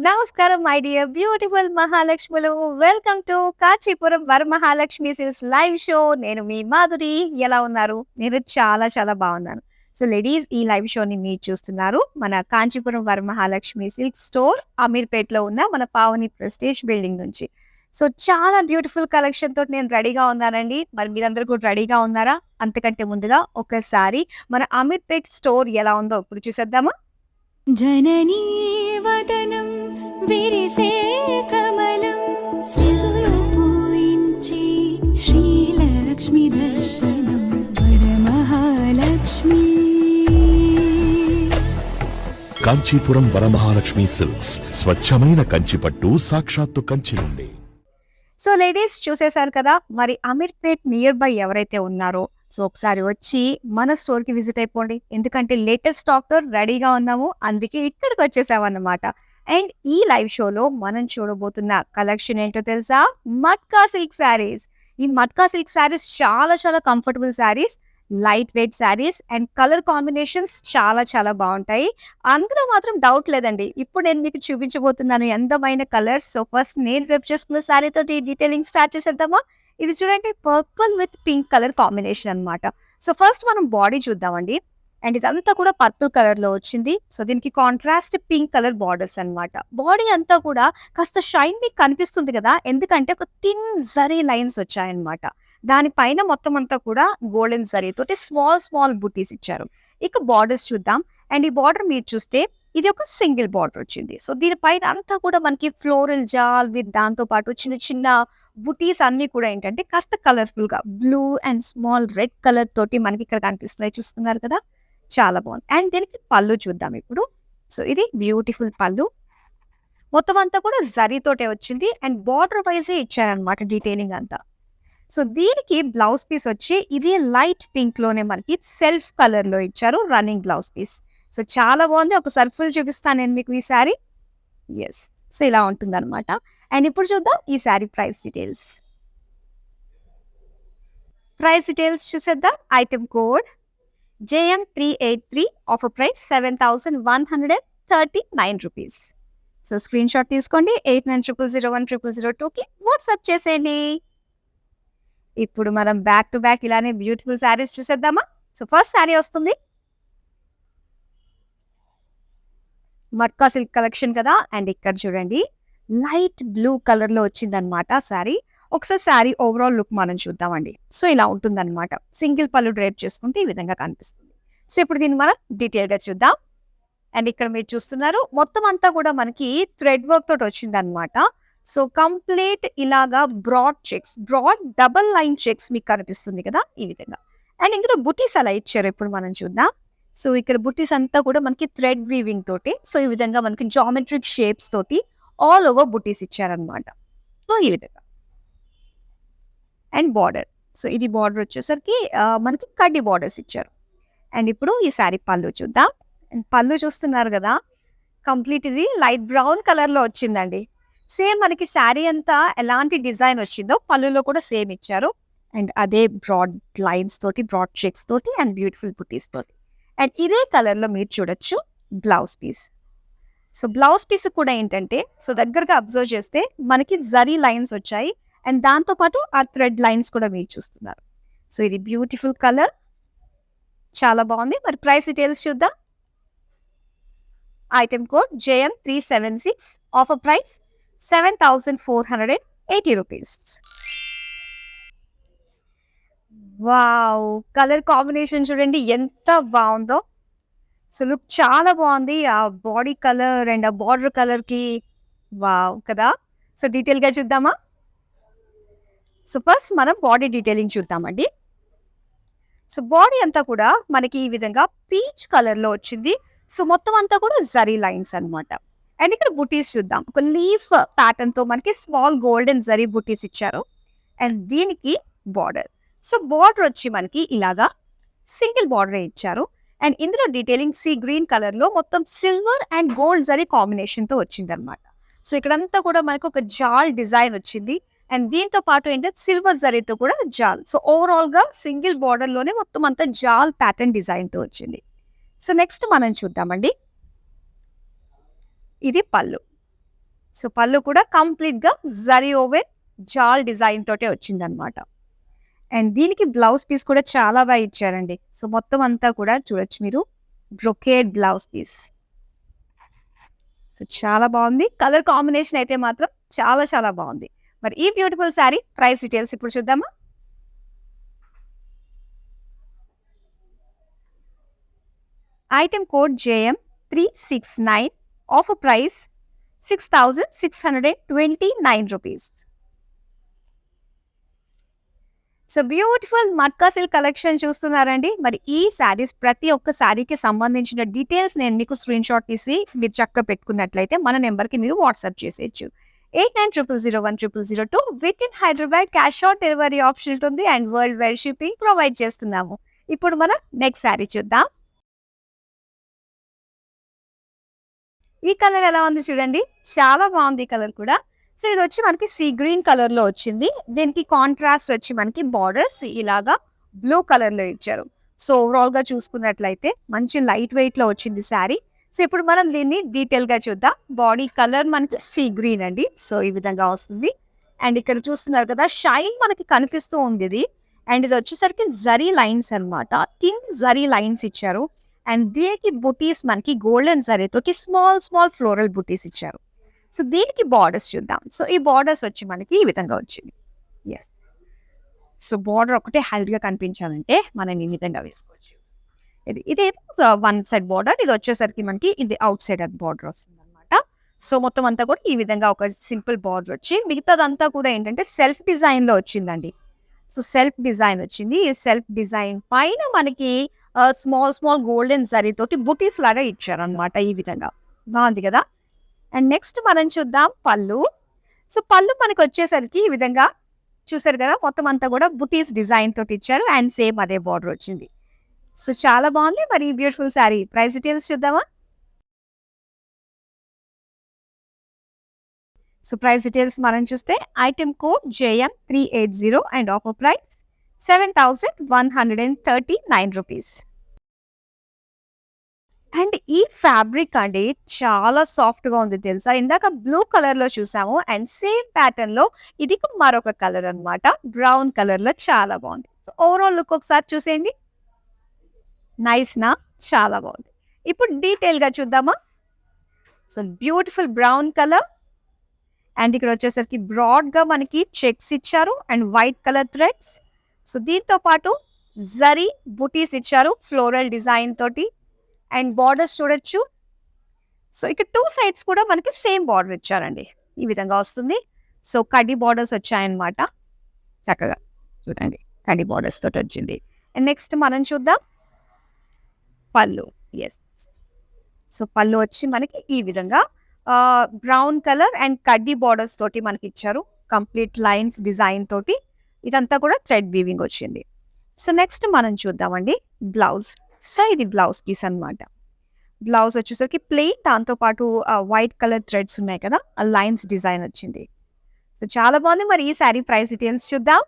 నమస్కారం my dear beautiful మహాలక్ష్ములు. Welcome to Kanchipuram Varamahalakshmi silks live show. నేను మీ మాధురి. ఎలా ఉన్నారు? నేను చాలా చాలా బాగున్నాను. సో లేడీస్, ఈ లైవ్ షోని మీరు చూస్తున్నారు మన కాంచీపురం వరమహాలక్ష్మి సిల్క్ స్టోర్ అమీర్పేటలో ఉన్న మన పావని ప్రెస్టీజ్ బిల్డింగ్ నుంచి. సో చాలా బ్యూటిఫుల్ కలెక్షన్ తోటి నేను రెడీగా ఉన్నానండి. మరి మీరందరూ కూడా రెడీగా ఉన్నారా? అంతకంటే ముందుగా ఒకసారి మన అమీర్పేట్ స్టోర్ ఎలా ఉందో ఇప్పుడు చూసేద్దామా? జననీ వదనం విరిసే కమలం సిరులు పూయించి శ్రీలక్ష్మి దర్శనం వరమహాలక్ష్మి. కాంచీపురం వరమహాలక్ష్మి సిల్క్స్ స్వచ్ఛమైన కంచిపట్టు సాక్షాత్తు కంచి నుండి. సో లేడీస్, చూసేశారు కదా. మరి అమీర్పేట్ నియర్ బై ఎవరైతే ఉన్నారో సో ఒకసారి వచ్చి మన స్టోర్ కి విజిట్ అయిపోండి. ఎందుకంటే లేటెస్ట్ స్టాక్ తో రెడీగా ఉన్నాము, అందుకే ఇక్కడికి వచ్చేసామన్నమాట. అండ్ ఈ లైవ్ షోలో మనం చూడబోతున్న కలెక్షన్ ఏంటో తెలుసా? మట్కా సిల్క్ శారీస్. ఈ మట్కా సిల్క్ శారీస్ చాలా చాలా comfortable saris, light weight saris and colour combinations చాలా చాలా బాగుంటాయి. అందులో మాత్రం డౌట్ లేదండి. ఇప్పుడు నేను మీకు చూపించబోతున్నాను అందమైన కలర్స్. సో ఫస్ట్ నేను డ్రెప్ చేసుకున్న శారీ తోటి డీటెయిలింగ్ స్టార్ట్ చేసేద్దామా? ఇది చూడండి, purple with pink colour combination అన్నమాట. సో ఫస్ట్ మనం బాడీ చూద్దామండి. అండ్ ఇదంతా కూడా పర్పుల్ కలర్ లో వచ్చింది. సో దీనికి కాంట్రాస్ట్ పింక్ కలర్ బార్డర్స్ అన్నమాట. బాడీ అంతా కూడా కాస్త షైన్ మీకు కనిపిస్తుంది కదా, ఎందుకంటే ఒక థిన్ జరీ లైన్స్ వచ్చాయన్నమాట. దానిపైన మొత్తం అంతా కూడా గోల్డెన్ జరీ తోటి స్మాల్ స్మాల్ బుటీస్ ఇచ్చారు. ఇక బార్డర్స్ చూద్దాం. అండ్ ఈ బార్డర్ మీరు చూస్తే ఇది ఒక సింగిల్ బార్డర్ వచ్చింది. సో దీనిపైన అంతా కూడా మనకి ఫ్లోరల్ జాల్ విత్ దాంతో పాటు చిన్న చిన్న బుటీస్ అన్ని కూడా ఏంటంటే కాస్త కలర్ఫుల్ గా blue and small red colour తోటి మనకి ఇక్కడ కనిపిస్తున్నాయి. చూస్తున్నారు కదా, చాలా బాగుంది. అండ్ దీనికి పళ్ళు చూద్దాం ఇప్పుడు. సో ఇది బ్యూటిఫుల్ పళ్ళు, మొత్తం అంతా కూడా జరీ తోటే వచ్చింది. అండ్ బార్డర్ వైజే ఇచ్చారనమాట డీటెయిలింగ్ అంతా. సో దీనికి బ్లౌజ్ పీస్ వచ్చి ఇది లైట్ పింక్ లోనే మనకి సెల్ఫ్ కలర్ లో ఇచ్చారు రన్నింగ్ బ్లౌజ్ పీస్. సో చాలా బాగుంది. ఒకసారి ఫుల్ చూపిస్తాను నేను మీకు ఈ శారీ. ఎస్, సో ఇలా ఉంటుంది అనమాట. అండ్ ఇప్పుడు చూద్దాం ఈ sari price details. Price details చూసేద్దాం. Item code JM383, offer price 7,139 rupees. So screen shot తీసుకోండి. 8900010002కి వాట్సాప్ చేసేయండి. ఇప్పుడు మనం బ్యాక్ టు బ్యాక్ ఇలానే బ్యూటిఫుల్ శారీస్ చూసేద్దామా? సో ఫస్ట్ శారీ వస్తుంది మట్కా సిల్క్ కలెక్షన్ కదా. అండ్ ఇక్కడ చూడండి, లైట్ బ్లూ కలర్ లో వచ్చింది అనమాట శారీ. ఒకసారి శారీ ఓవరాల్ లుక్ మనం చూద్దామండి. సో ఇలా ఉంటుంది అనమాట. సింగిల్ పళ్ళు డ్రైప్ చేసుకుంటే ఈ విధంగా కనిపిస్తుంది. సో ఇప్పుడు దీన్ని మనం డీటెయిల్ గా చూద్దాం. అండ్ ఇక్కడ మీరు చూస్తున్నారు మొత్తం అంతా కూడా మనకి థ్రెడ్ వర్క్ తోటి వచ్చింది అనమాట. సో కంప్లీట్ ఇలాగా broad checks, broad double line checks మీకు కనిపిస్తుంది కదా ఈ విధంగా. అండ్ ఇందులో బుటీస్ అలా ఇచ్చారు, ఇప్పుడు మనం చూద్దాం. సో ఇక్కడ బుటీస్ అంతా కూడా మనకి థ్రెడ్ వీవింగ్ తోటి, సో ఈ విధంగా మనకి జామెట్రిక్ షేప్స్ తోటి ఆల్ ఓవర్ బుటీస్ ఇచ్చారనమాట. సో ఈ విధంగా. అండ్ బార్డర్, సో ఇది బార్డర్ వచ్చేసరికి మనకి కడ్డీ బార్డర్స్ ఇచ్చారు. అండ్ ఇప్పుడు ఈ శారీ పళ్ళు చూద్దాం. అండ్ పళ్ళు చూస్తున్నారు కదా, కంప్లీట్ ఇది లైట్ బ్రౌన్ కలర్ లో వచ్చిందండి. సేమ్ మనకి శారీ అంతా ఎలాంటి డిజైన్ వచ్చిందో పళ్ళులో కూడా సేమ్ ఇచ్చారు. అండ్ అదే బ్రాడ్ లైన్స్ తోటి, బ్రాడ్ షేక్స్ తోటి అండ్ బ్యూటిఫుల్ బుటీస్ తోటి. అండ్ ఇదే కలర్ లో మీరు చూడొచ్చు blouse piece. So blouse piece కూడా ఏంటంటే, సో దగ్గరగా అబ్జర్వ్ చేస్తే మనకి జరీ లైన్స్ వచ్చాయి. అండ్ దాంతో పాటు ఆ థ్రెడ్ లైన్స్ కూడా మీరు చూస్తున్నారు. సో ఇది బ్యూటిఫుల్ కలర్, చాలా బాగుంది. మరి ప్రైస్ డీటెయిల్స్ చూద్దాం. Item code JM376, offer price 7,480 rupees. Wow, colour combination చూడండి ఎంత బాగుందో. సో లుక్ చాలా బాగుంది. ఆ బాడీ కలర్ అండ్ ఆ బార్డర్ కలర్ కి వావ్ కదా. సో డీటెయిల్ గా చూద్దామా? సో ఫస్ట్ మనం బాడీ డీటెయిలింగ్ చూద్దామండి. సో బాడీ అంతా కూడా మనకి ఈ విధంగా పీచ్ కలర్ లో వచ్చింది. సో మొత్తం అంతా కూడా జరీ లైన్స్ అన్నమాట. అండ్ ఇక్కడ బుటీస్ చూద్దాం. ఒక లీఫ్ ప్యాటర్న్ తో మనకి స్మాల్ గోల్డెన్ జరీ బుటీస్ ఇచ్చారు. అండ్ దీనికి బార్డర్, సో బార్డర్ వచ్చి మనకి ఇలాగా సింగిల్ బార్డర్ ఇచ్చారు. అండ్ ఇందులో డీటెయిలింగ్ సీ గ్రీన్ కలర్ లో మొత్తం silver and gold zari combination తో వచ్చింది అనమాట. సో ఇక్కడంతా కూడా మనకి ఒక జాల్ డిజైన్ వచ్చింది. అండ్ దీంతో పాటు ఏంటంటే సిల్వర్ జరీతో కూడా జాల్. సో ఓవరాల్ గా సింగిల్ బార్డర్ లోనే మొత్తం అంతా జాల్ ప్యాటర్న్ డిజైన్ తో వచ్చింది. సో నెక్స్ట్ మనం చూద్దామండి. ఇది పళ్ళు. సో పళ్ళు కూడా కంప్లీట్ గా జరీ ఓవెన్ జాల్ డిజైన్ తోటే వచ్చిందనమాట. అండ్ దీనికి బ్లౌజ్ పీస్ కూడా చాలా బాగా ఇచ్చారండి. సో మొత్తం అంతా కూడా చూడొచ్చు మీరు, బ్రొకేడ్ బ్లౌజ్ పీస్. సో చాలా బాగుంది. కలర్ కాంబినేషన్ అయితే మాత్రం చాలా చాలా బాగుంది. మరి ఈ బ్యూటిఫుల్ శారీ ప్రైస్ డీటెయిల్స్ ఇప్పుడు చూద్దామా? Item code JM 369, offer price 6,629 rupees. So beautiful matka silk collection చూస్తున్నారండి. మరి ఈ శారీస్ ప్రతి ఒక్క శారీకి సంబంధించిన డీటెయిల్స్ నేను మీకు స్క్రీన్ షాట్ తీసి మీరు చక్కగా పెట్టుకున్నట్లయితే మన నెంబర్కి మీరు వాట్సాప్ చేసేయచ్చు. 8900010002 with in Hyderabad cash on delivery option ఉంటుంది and world wide shipping provide చేస్తున్నాము. ఇప్పుడు మనం నెక్స్ట్ శారీ చూద్దాం. ఈ కలర్ ఎలా ఉంది చూడండి, చాలా బాగుంది ఈ కలర్ కూడా. సో ఇది వచ్చి మనకి సీ గ్రీన్ కలర్ లో వచ్చింది. దీనికి కాంట్రాస్ట్ వచ్చి మనకి బార్డర్స్ ఇలాగా బ్లూ కలర్ లో ఇచ్చారు. సో ఓవరాల్ గా చూసుకున్నట్లయితే మంచి లైట్ వెయిట్ లో వచ్చింది శారీ. సో ఇప్పుడు మనం దీన్ని డీటెయిల్ గా చూద్దాం. బాడీ కలర్ మనకి సీ గ్రీన్ అండి. సో ఈ విధంగా వస్తుంది. అండ్ ఇక్కడ చూస్తున్నారు కదా, షైన్ మనకి కనిపిస్తూ ఉంది ఇది. అండ్ ఇది వచ్చేసరికి జరీ లైన్స్ అన్నమాట. కింగ్ జరీ లైన్స్ ఇచ్చారు. అండ్ దీనికి బుటీస్ మనకి గోల్డెన్ జరీ తోటి స్మాల్ స్మాల్ ఫ్లోరల్ బుటీస్ ఇచ్చారు. సో దీనికి బార్డర్స్ చూద్దాం. సో ఈ బార్డర్స్ వచ్చి మనకి ఈ విధంగా వచ్చింది. ఎస్, సో బార్డర్ ఒకటే హైట్ గా కనిపించాలంటే మనం ఈ విధంగా వేసుకోవచ్చు. ఇది వన్ సైడ్ బార్డర్, ఇది వచ్చేసరికి మనకి ఇది అవుట్ సైడ్ బార్డర్ వస్తుంది అనమాట. సో మొత్తం అంతా కూడా ఈ విధంగా ఒక సింపుల్ బార్డర్ వచ్చి మిగతాదంతా కూడా ఏంటంటే సెల్ఫ్ డిజైన్ లో వచ్చిందండి. సో సెల్ఫ్ డిజైన్ వచ్చింది. ఈ సెల్ఫ్ డిజైన్ పైన మనకి స్మాల్ స్మాల్ గోల్డెన్ జరీ తోటి బుటీస్ లాగా ఇచ్చారు అనమాట. ఈ విధంగా బాగుంది కదా. అండ్ నెక్స్ట్ మనం చూద్దాం పళ్ళు. సో పళ్ళు మనకి వచ్చేసరికి ఈ విధంగా చూసారు కదా, మొత్తం అంతా కూడా బుటీస్ డిజైన్ తోటి ఇచ్చారు అండ్ సేమ్ అదే బార్డర్ వచ్చింది. సో చాలా బాగుంది. మరి బ్యూటిఫుల్ శారీ ప్రైస్ డీటెయిల్స్ చూద్దామా? సో ప్రైస్ డీటెయిల్స్ మనం చూస్తే item code JM 380 and offer price 7,139 rupees. And ఈ ఫ్యాబ్రిక్ అండి చాలా సాఫ్ట్ గా ఉంది తెలుసా. ఇందాక బ్లూ కలర్ లో చూసాము అండ్ సేమ్ ప్యాటర్న్ లో ఇది మరొక కలర్ అన్నమాట, బ్రౌన్ కలర్ లో చాలా బాగుంది. సో ఓవరాల్ లుక్ ఒకసారి చూసేయండి. నైస్ నా, చాలా బాగుంది. ఇప్పుడు డీటెయిల్ గా చూద్దామా? So beautiful brown colour and ఇక్కడ వచ్చేసరికి బ్రాడ్ గా మనకి చెక్స్ ఇచ్చారు and white colour threads. So దీంతో పాటు జరీ బుటీస్ ఇచ్చారు ఫ్లోరల్ డిజైన్ తోటి అండ్ బార్డర్స్ చూడొచ్చు. సో ఇక్కడ టూ సైడ్స్ కూడా మనకి సేమ్ బార్డర్ ఇచ్చారండి. ఈ విధంగా వస్తుంది. సో కడ్డీ బార్డర్స్ వచ్చాయన్నమాట. చక్కగా చూడండి, కడ్డీ బార్డర్స్ తోటి వచ్చింది. అండ్ నెక్స్ట్ మనం చూద్దాం పళ్ళు. ఎస్, సో పళ్ళు వచ్చి మనకి ఈ విధంగా బ్రౌన్ కలర్ అండ్ కడ్డీ బార్డర్స్ తోటి మనకి ఇచ్చారు. కంప్లీట్ లైన్స్ డిజైన్ తోటి ఇదంతా కూడా థ్రెడ్ వీవింగ్ వచ్చింది. సో నెక్స్ట్ మనం చూద్దామండి బ్లౌజ్. సో ఇది బ్లౌజ్ పీస్ అన్నమాట. బ్లౌజ్ వచ్చేసరికి ప్లెయిన్, దాంతో పాటు వైట్ కలర్ థ్రెడ్స్ ఉన్నాయి కదా, ఆ లైన్స్ డిజైన్ వచ్చింది. సో చాలా బాగుంది. మరి ఈ శారీ ప్రైస్ డీటెయిల్స్ చూద్దాం.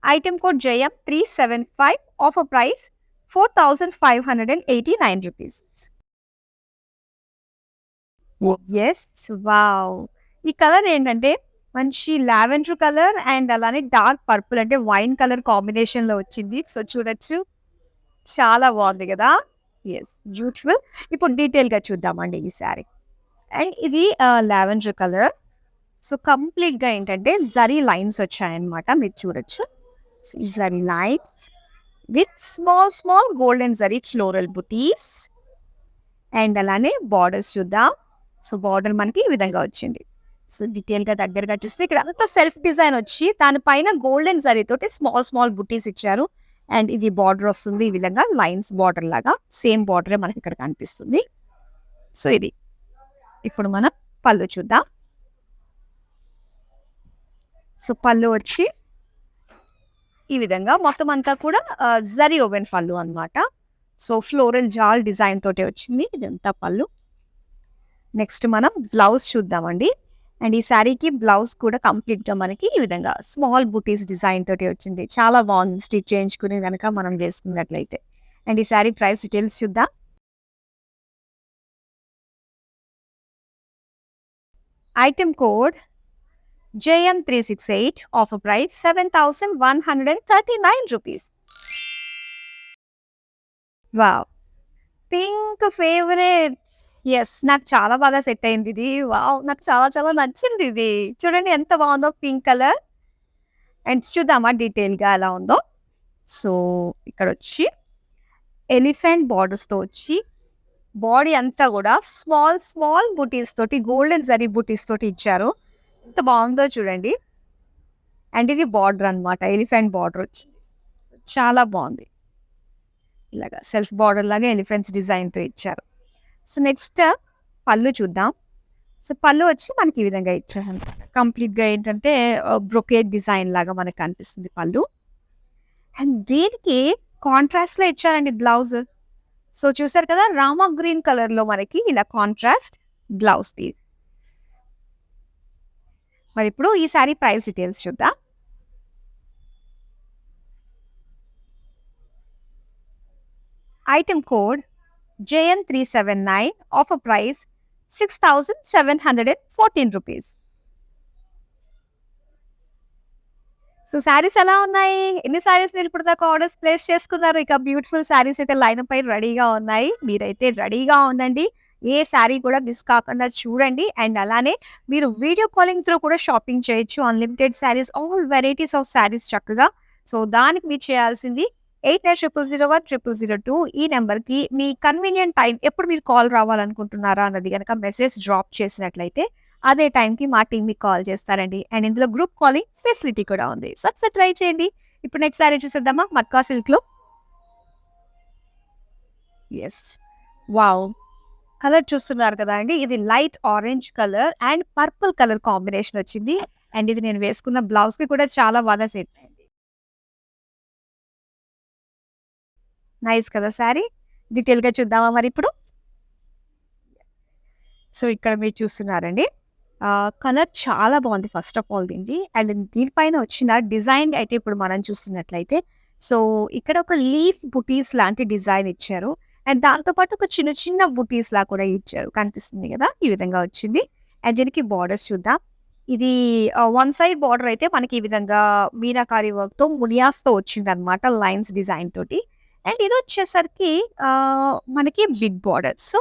Item code JM 375, offer price 4,589 rupees. Yes, wow. ఈ కలర్ ఏంటంటే మంచి లావెండర్ కలర్ అండ్ అలానే డార్క్ పర్పుల్ అంటే వైన్ కలర్ కాంబినేషన్ లో వచ్చింది. సో చూడొచ్చు, చాలా బాగుంది కదా. Yes, beautiful. ఇప్పుడు డీటెయిల్ గా చూద్దామండి ఈ శారీ. అండ్ ఇది లావెండర్ కలర్. సో కంప్లీట్ గా ఏంటంటే జరీ లైన్స్ వచ్చాయన్నమాట, మీరు చూడొచ్చు. Zari lines with small small golden zari floral buttis and అలానే బార్డర్స్ చూద్దాం. సో బార్డర్ మనకి ఈ విధంగా వచ్చింది. సో డీటెయిల్ గా దగ్గరగా చూస్తే ఇక్కడ అంతా సెల్ఫ్ డిజైన్ వచ్చి దానిపైన గోల్డెన్ జరీ తోటి స్మాల్ స్మాల్ బుటీస్ ఇచ్చారు. అండ్ ఇది బార్డర్ వస్తుంది ఈ విధంగా లైన్స్ బార్డర్ లాగా. సేమ్ బార్డరే మనకి ఇక్కడ కనిపిస్తుంది. సో ఇది ఇప్పుడు మనం పళ్ళు చూద్దాం. సో పళ్ళు వచ్చి ఈ విధంగా మొత్తం అంతా కూడా జరీ ఓవెన్ పళ్ళు అన్నమాట. సో ఫ్లోరల్ జాల్ డిజైన్ తోటే వచ్చింది ఇదంతా పళ్ళు. నెక్స్ట్ మనం బ్లౌజ్ చూద్దామండి. అండ్ ఈ శారీకి బ్లౌజ్ కూడా కంప్లీట్ గా మనకి ఈ విధంగా స్మాల్ బుటీస్ డిజైన్ తోటి వచ్చింది. చాలా బాగుంది స్టిచ్ చేయించుకుని కనుక మనం వేసుకున్నట్లయితే. అండ్ ఈ శారీ ప్రైస్ డీటెయిల్స్ చూద్దాం. Item code JM368, offer price 7,139 rupees. Wow! Pink favourite. Yes. నాకు చాలా బాగా సెట్ అయింది ఇది. వావ్! నాకు చాలా చాలా నచ్చింది ఇది. చూడండి ఎంత బావుందో పింక్ కలర్. అండ్ చూద్దామా డీటెయిల్‌గా ఎలా ఉందో. సో, ఇక్కడొచ్చి ఎలిఫెంట్ బార్డర్స్‌తో వచ్చి బాడీ అంతా గూడా స్మాల్ స్మాల్ బుటీస్ తోటి గోల్డెన్ జరీ బుటీస్ తోటి ఇచ్చారు. ఎంత బావుందో చూడండి. అండ్ ఇది బార్డర్ అన్నమాట. ఎలిఫెంట్ బార్డర్ వచ్చింది. చాలా బావుంది. ఇలాగా సెల్ఫ్ బార్డర్ లాగా ఎలిఫెంట్స్ డిజైన్‌తో ఇచ్చారు. సో, నెక్స్ట్ పళ్ళు చూద్దాం. సో, పళ్ళు వచ్చి మనకి ఈ విధంగా ఇచ్చారన్నమాట. కంప్లీట్‌గా ఏంటంటే బ్రొకేడ్ డిజైన్ లాగా మనకు కనిపిస్తుంది పళ్ళు. అండ్ దీనికి కాంట్రాస్ట్‌లో ఇచ్చారండి బ్లౌజ్. సో, చూసారు కదా రామా గ్రీన్ కలర్‌లో మనకి ఇలా కాంట్రాస్ట్ బ్లౌజ్ పీస్. మరి ఇప్పుడు ఈ సారీ ప్రైస్ డీటెయిల్స్ చూద్దాం. Item code JM379, offer price 6,714 rupees. So, saris ఎలా ఉన్నాయి? ఎన్ని సారీస్ మీరు ఇప్పటిదాకా ఆర్డర్స్ ప్లేస్ చేసుకున్నారు? ఇక బ్యూటిఫుల్ సారీస్ అయితే లైనప్ అయి రెడీగా ఉన్నాయి. మీరైతే రెడీగా ఉండండి. ఏ సారీ కూడా మిస్ కాకుండా చూడండి. అండ్ అలానే మీరు వీడియో కాలింగ్ త్రూ కూడా షాపింగ్ చేయొచ్చు. Unlimited saris, all varieties of saris చక్కగా. సో, దానికి మీరు చేయాల్సింది 8900010002 ఈ నెంబర్‌కి మీ కన్వీనియంట్ టైం ఎప్పుడు మీరు కాల్ రావాలనుకుంటున్నారా అన్నది గనక మెసేజ్ డ్రాప్ చేసినట్లయితే అదే టైంకి మా టీమ్ మీకు కాల్ చేస్తారండి. అండ్ ఇందులో గ్రూప్ కాలింగ్ ఫెసిలిటీ కూడా ఉంది. సో, ఒకసారి ట్రై చేయండి. ఇప్పుడు నెక్స్ట్ సారీ చూసేద్దామా మట్కా సిల్క్‌లో. యెస్. వావ్! కలర్ చూస్తున్నారు కదా అండి. ఇది light orange colour and purple colour combination వచ్చింది. అండ్ ఇది నేను వేసుకున్న బ్లౌజ్‌కి కూడా చాలా బాగా సెట్ అయింది. నైస్ కదా సారీ. డీటెయిల్‌గా చూద్దామా మరి ఇప్పుడు? సో, ఇక్కడ మీరు చూస్తున్నారండి. కలర్ చాలా బాగుంది ఫస్ట్ ఆఫ్ ఆల్ దీనిది. అండ్ దీనిపైన వచ్చిన డిజైన్ అయితే ఇప్పుడు మనం చూస్తున్నట్లయితే సో, ఇక్కడ ఒక లీఫ్ బుటీస్ లాంటి డిజైన్ ఇచ్చారు. అండ్ దాంతో పాటు ఒక చిన్న చిన్న బుటీస్ లా కూడా ఇచ్చారు. కనిపిస్తుంది కదా! ఈ విధంగా వచ్చింది. అండ్ దీనికి బార్డర్స్ చూద్దాం. ఇది వన్ సైడ్ బార్డర్ అయితే మనకి ఈ విధంగా మీనాకారి వర్క్‌తో మునియాస్‌తో వచ్చిందన్నమాట లైన్స్ డిజైన్ తోటి. అండ్ ఇదొచ్చేసరికి మనకి బిగ్ బార్డర్. సో,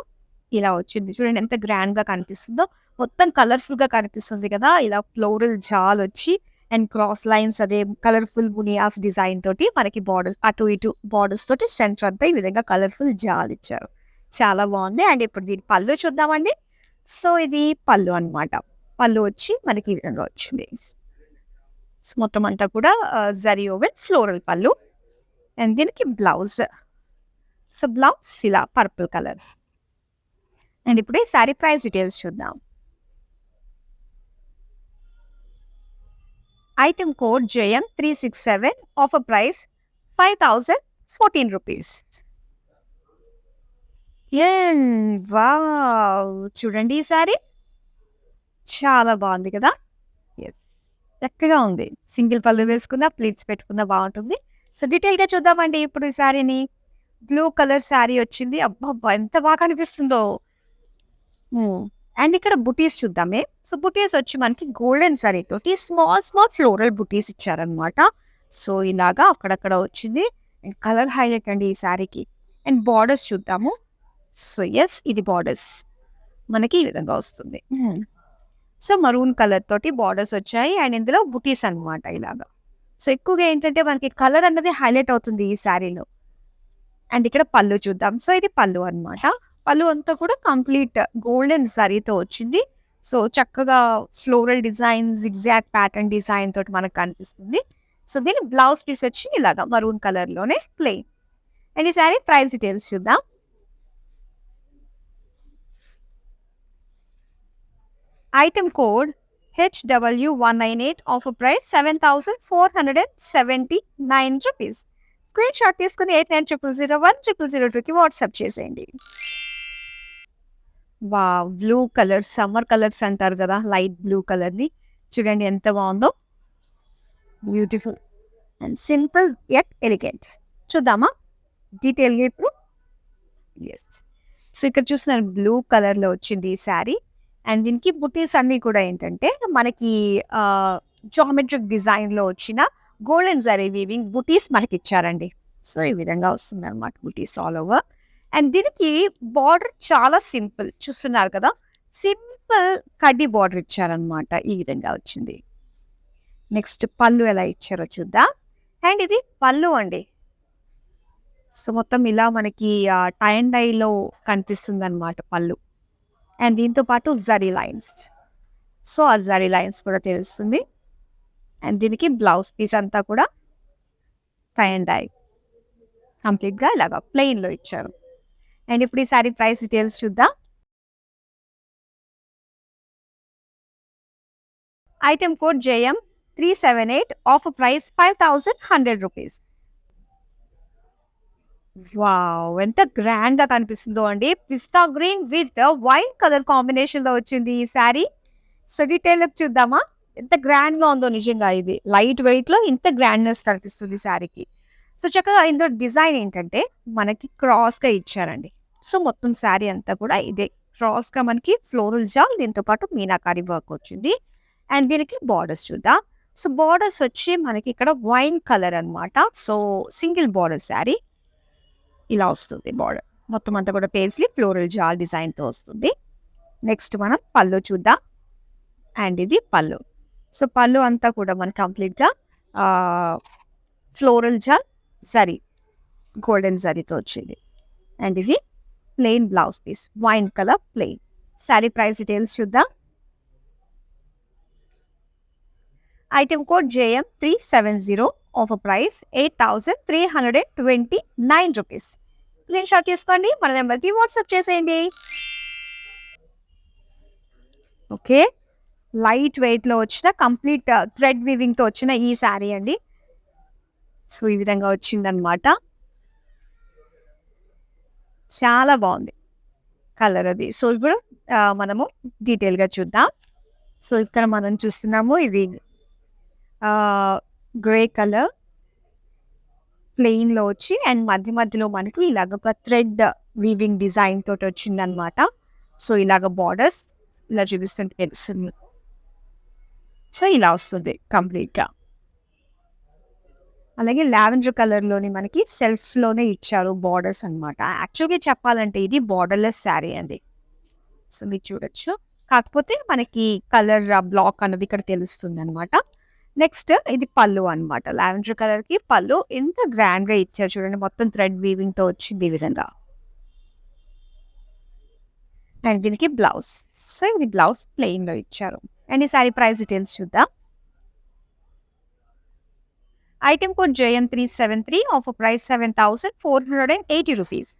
ఇలా వచ్చింది. చూడండి ఎంత గ్రాండ్‌గా కనిపిస్తుందో. మొత్తం కలర్‌ఫుల్‌గా కనిపిస్తుంది కదా! ఇలా ఫ్లోరల్ జాలొచ్చి అండ్ క్రాస్ లైన్స్ అదే కలర్‌ఫుల్ మునియాస్ డిజైన్ తోటి మనకి బార్డర్ అటు ఇటు బార్డర్స్ తోటి సెంటర్ అంతా ఈ విధంగా కలర్‌ఫుల్ జాలిచ్చారు. చాలా బావుంది. అండ్ ఇప్పుడు దీని పళ్ళు చూద్దామండి. సో, ఇది పళ్ళు అన్నమాట. పళ్ళు వచ్చి మనకి ఈ విధంగా వచ్చింది. సో, మొత్తం అంతా కూడా జరీ ఓవెన్ ఫ్లోరల్ పళ్ళు. అండ్ దీనికి బ్లౌజ్. సో, బ్లౌజ్ ఇలా పర్పుల్ కలర్. అండ్ ఇప్పుడు ఈ సారీ ప్రైస్ డీటెయిల్స్ చూద్దాం. Item code JM367, offer price 5,014 rupees. Wow! చూడండి ఈ సారీ. చాలా బాగుంది కదా! యెస్. చక్కగా ఉంది. సింగిల్ పళ్ళు వేసుకున్న, ప్లీట్స్ పెట్టుకున్న బాగుంటుంది. సో, డీటెయిల్‌గా చూద్దామండి ఇప్పుడు ఈ సారీని. బ్లూ కలర్ సారీ వచ్చింది. అబ్బబ్బా! ఎంత బాగా కనిపిస్తుందో. అండ్ ఇక్కడ బుటీస్ చూద్దామే. సో, బుటీస్ వచ్చి మనకి గోల్డెన్ సారీ తోటి స్మాల్ స్మాల్ ఫ్లోరల్ బుటీస్ ఇచ్చారనమాట. సో, ఇలాగా అక్కడక్కడ వచ్చింది. అండ్ కలర్ హైలైట్ అండి ఈ సారీకి. అండ్ బార్డర్స్ చూద్దాము. సో, యెస్ ఇది బార్డర్స్. మనకి ఈ విధంగా వస్తుంది. సో, మరూన్ కలర్ తోటి బార్డర్స్ వచ్చాయి. అండ్ ఇందులో బుటీస్ అన్నమాట ఇలాగా. సో, ఎక్కువగా ఏంటంటే మనకి కలర్ అన్నది హైలైట్ అవుతుంది ఈ సారీలో. అండ్ ఇక్కడ పళ్ళు చూద్దాం. సో, ఇది పళ్ళు అన్నమాట. పళ్ళు అంతా కూడా కంప్లీట్ గోల్డెన్ జరీతో వచ్చింది. సో, చక్కగా floral design, zigzag pattern design తోటి మనకు కనిపిస్తుంది. సో, దీని బ్లౌజ్ పీస్ వచ్చి ఇలాగా మరూన్ కలర్‌లోనే ప్లెయిన్. అండ్ ఈ సారీ ప్రైస్ డీటెయిల్స్ చూద్దాం. Item code HW198, offer price 7,479 rupees. Screen shot తీసుకుని 8900010002కి వాట్సాప్ చేసేయండి. Wow! Blue colour summer colours అంటారు కదా! లైట్ బ్లూ కలర్‌ని చూడండి ఎంత బాగుందో. Beautiful and simple yet elegant. చూద్దామా డీటెయిల్‌గా ఇప్పుడు? యెస్. సో, ఇక్కడ చూస్తున్నారు బ్లూ కలర్‌లో వచ్చింది ఈ సారీ. అండ్ దీనికి బుటీస్ అన్నీ కూడా ఏంటంటే మనకి జామెట్రిక్ డిజైన్‌లో వచ్చిన గోల్డెన్ జరీ వీవింగ్ బుటీస్ మనకిచ్చారండి. సో, ఈ విధంగా వస్తుందనమాట బుటీస్ ఆల్ ఓవర్. అండ్ దీనికి బార్డర్ చాలా సింపుల్ చూస్తున్నారు కదా! సింపుల్ కడ్డీ బార్డర్ ఇచ్చారనమాట. ఈ విధంగా వచ్చింది. నెక్స్ట్ పళ్ళు ఎలా ఇచ్చారో చూద్దాం. అండ్ ఇది పళ్ళు అండి. సో, మొత్తం ఇలా మనకి టై అండ్ డైలో కనిపిస్తుందనమాట పళ్ళు. అండ్ దీంతో పాటు జరీ లైన్స్. సో, ఆ జరీ లైన్స్ కూడా తెలుస్తుంది. అండ్ దీనికి బ్లౌజ్ పీస్ అంతా కూడా టై అండ్ డై. కంప్లీట్‌గా ఇలాగా ప్లెయిన్‌లో ఇచ్చారు. అండ్ ఇప్పుడు ఈ సారీ ప్రైస్ డీటెయిల్స్ చూద్దాం. Item code J M 378 offer price 5100 rupees. Wow! ఎంత గ్రాండ్‌గా కనిపిస్తుందో అండి. Pista green with white colour కాంబినేషన్‌లో వచ్చింది ఈ సారీ. సో, డీటెయిల్ లుక్ చూద్దామా? ఎంత గ్రాండ్‌గా ఉందో నిజంగా ఇది. లైట్ వెయిట్‌లో ఇంత గ్రాండ్‌నెస్ కనిపిస్తుంది సారీకి. సో, చక్కగా ఇందులో డిజైన్ ఏంటంటే మనకి క్రాస్‌గా ఇచ్చారండి. సో, మొత్తం సారీ అంతా కూడా ఇదే క్రాస్‌గా మనకి ఫ్లోరల్ జాల్ దీంతో పాటు మీనాకారి వర్క్ వచ్చింది. అండ్ దీనికి బార్డర్స్ చూద్దాం. సో, బార్డర్స్ వచ్చి మనకి ఇక్కడ వైన్ కలర్ అన్నమాట. So, single border sorry. ఇలా వస్తుంది బార్డర్. మొత్తం అంతా కూడా పేస్లీ ఫ్లోరల్ జాల్ డిజైన్‌తో వస్తుంది. నెక్స్ట్ మనం పళ్ళు చూద్దాం. అండ్ ఇది పళ్ళు. సో, పళ్ళు అంతా కూడా మనకి కంప్లీట్‌గా ఫ్లోరల్ జాల్ జరీ, గోల్డెన్ జరీతో వచ్చింది. అండ్ ఇది plain blouse piece. Wine colour plain. Sari price details చూద్దాం. Item code JM 370 offer price 8329 rupees. Screen shot తీసుకోండి. మన నెంబర్‌కి వాట్సాప్ చేసేయండి. ఓకే. లైట్ వెయిట్‌లో వచ్చిన కంప్లీట్ థ్రెడ్ వీవింగ్‌తో వచ్చిన ఈ సారీ అండి. సో, ఈ విధంగా వచ్చిందనమాట. చాలా బాగుంది కలర్ అది. సో, ఇప్పుడు మనము డీటెయిల్‌గా చూద్దాం. సో, ఇక్కడ మనం చూస్తున్నాము ఇది గ్రే కలర్ ప్లెయిన్‌లో వచ్చి అండ్ మధ్య మధ్యలో మనకి ఇలాగ ఒక థ్రెడ్ వీవింగ్ డిజైన్ తోటి వచ్చిందనమాట. సో, ఇలాగ బార్డర్స్ ఇలా చూపిస్తుంటే తెలుస్తుంది. సో, ఇలా వస్తుంది కంప్లీట్‌గా. అలాగే లావెండర్ కలర్‌లోని మనకి సెల్ఫ్‌లోనే ఇచ్చారు బార్డర్స్ అన్నమాట. యాక్చువల్‌గా చెప్పాలంటే ఇది బార్డర్‌లెస్ శారీ అండి. సో, మీరు చూడొచ్చు. కాకపోతే మనకి కలర్ బ్లాక్ అన్నది ఇక్కడ తెలుస్తుందన్నమాట. నెక్స్ట్ ఇది పళ్ళు అన్నమాట. లావెండర్ కలర్‌కి పళ్ళు ఎంత గ్రాండ్‌గా ఇచ్చారు చూడండి. మొత్తం థ్రెడ్ వీవింగ్‌తో వచ్చింది ఈ విధంగా. అండ్ దీనికి బ్లౌజ్. సో, ఇది బ్లౌజ్ ప్లెయిన్‌లో ఇచ్చారు. అండ్ ఈ సారీ ప్రైస్ డీటెయిల్స్ చూద్దాం. Item code J M 373 offer price 7480 rupees.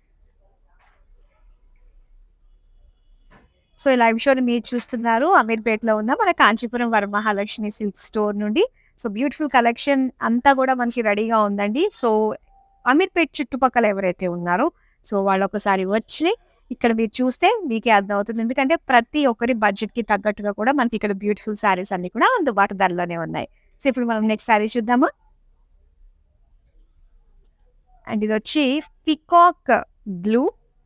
So, ఈ లైవ్ షోని మీరు చూస్తున్నారు అమీర్పేటలో ఉన్న మన కాంచీపురం వరమహాలక్ష్మి సిల్క్ స్టోర్ నుండి. సో, బ్యూటిఫుల్ కలెక్షన్ అంతా కూడా మనకి రెడీగా ఉందండి. సో, అమీర్పేట్ చుట్టుపక్కల ఎవరైతే ఉన్నారో సో, వాళ్ళు ఒకసారి వచ్చి ఇక్కడ మీరు చూస్తే మీకే అర్థమవుతుంది. ఎందుకంటే ప్రతి ఒక్కరి బడ్జెట్‌కి తగ్గట్టుగా కూడా మనకి ఇక్కడ బ్యూటిఫుల్ సారీస్ అన్నీ కూడా అందుబాటు ధరలోనే ఉన్నాయి. సో, ఇప్పుడు మనం నెక్స్ట్ సారీ చూద్దామా? అండ్ ఇదొచ్చి peacock blue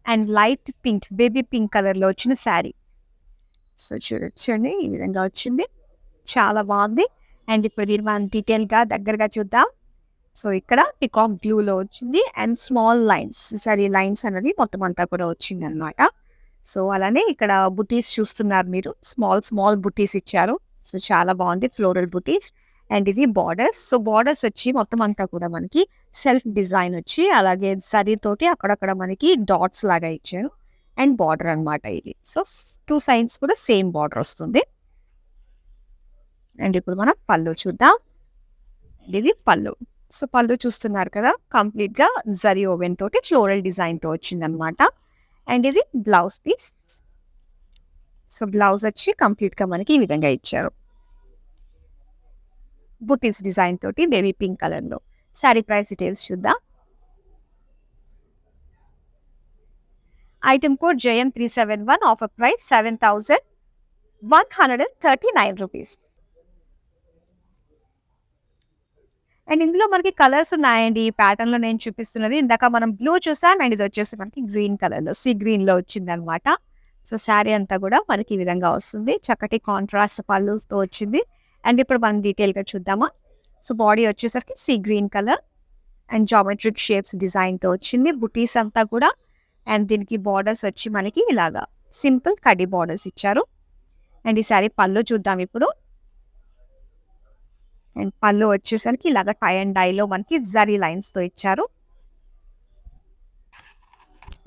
and light pink, baby pink కలర్‌లో వచ్చిన సారీ. సో, చూడొచ్చండి ఈ విధంగా వచ్చింది. చాలా బాగుంది. అండ్ ఇప్పుడు ఇది మనం డీటెయిల్‌గా దగ్గరగా చూద్దాం. సో, ఇక్కడ పీకాక్ బ్లూలో వచ్చింది and small lines, sorry lines అనేది మొత్తం అంతా కూడా వచ్చిందనమాట. సో, అలానే ఇక్కడ బుటీస్ చూస్తున్నారు మీరు. స్మాల్ బుటీస్ ఇచ్చారు. సో, చాలా బాగుంది ఫ్లోరల్ బుటీస్. అండ్ ఇది బార్డర్స్. సో, బార్డర్స్ వచ్చి మొత్తం అంతా కూడా మనకి సెల్ఫ్ డిజైన్ వచ్చి అలాగే జరీతోటి అక్కడక్కడ మనకి డాట్స్ లాగా ఇచ్చారు. అండ్ బార్డర్ అన్నమాట ఇది. సో, 2 సైడ్స్ కూడా సేమ్ బార్డర్ వస్తుంది. అండ్ ఇప్పుడు మనం పళ్ళు చూద్దాం. ఇది పళ్ళు. సో, పళ్ళు చూస్తున్నారు కదా కంప్లీట్‌గా జరీ ఓవెన్ తోటి ఫ్లోరల్ డిజైన్‌తో వచ్చిందనమాట. అండ్ ఇది బ్లౌజ్ పీస్. సో, బ్లౌజ్ వచ్చి కంప్లీట్‌గా మనకి ఈ విధంగా ఇచ్చారు. బుటీస్ డిజైన్ తోటి బేబీ పింక్ కలర్‌లో. సారీ ప్రైస్ డీటెయిల్స్ చూద్దాం. Item code J M 371 offer price 7139 rupees. And ఇందులో మనకి కలర్స్ ఉన్నాయండి. ఈ ప్యాటర్న్‌లో నేను చూపిస్తున్నది. ఇందాక మనం బ్లూ చూసాం అండ్ ఇది వచ్చేసి మనకి గ్రీన్ కలర్‌లో సీ గ్రీన్‌లో వచ్చిందనమాట. సో శారీ అంతా కూడా మనకి ఈ విధంగా వస్తుంది. చక్కటి కాంట్రాస్ట్ పళ్ళుతో వచ్చింది. అండ్ ఇప్పుడు మనం డీటెయిల్‌గా చూద్దామా? సో బాడీ వచ్చేసరికి sea green colour and geometric shapes డిజైన్‌తో వచ్చింది. బుటీస్ అంతా కూడా అండ్ దీనికి బార్డర్స్ వచ్చి మనకి ఇలాగా సింపుల్ కడ్డీ బార్డర్స్ ఇచ్చారు. అండ్ ఈ శారీ పళ్ళు చూద్దాం ఇప్పుడు. అండ్ పళ్ళు వచ్చేసరికి ఇలాగ టై అండ్ డైలో మనకి జరీ లైన్స్‌తో ఇచ్చారు.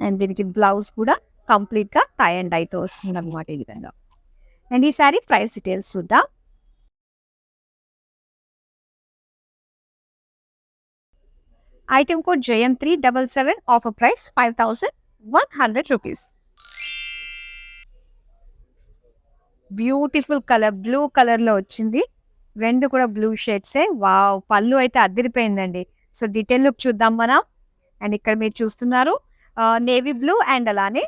అండ్ దీనికి బ్లౌజ్ కూడా కంప్లీట్‌గా టై అండ్ డైతో వస్తుందన్నమాట ఈ విధంగా. అండ్ ఈ శారీ ప్రైస్ డీటెయిల్స్ చూద్దాం. Item code JM377 offer price 5100 rupees. Beautiful colour blue కలర్‌లో వచ్చింది. 2 కూడా బ్లూ షేడ్సే. వావ్! పళ్ళు అయితే అదిరిపోయిందండి. సో డీటెయిల్ లుక్ చూద్దాం మనం. అండ్ ఇక్కడ మీరు చూస్తున్నారు నేవీ బ్లూ అండ్ అలానే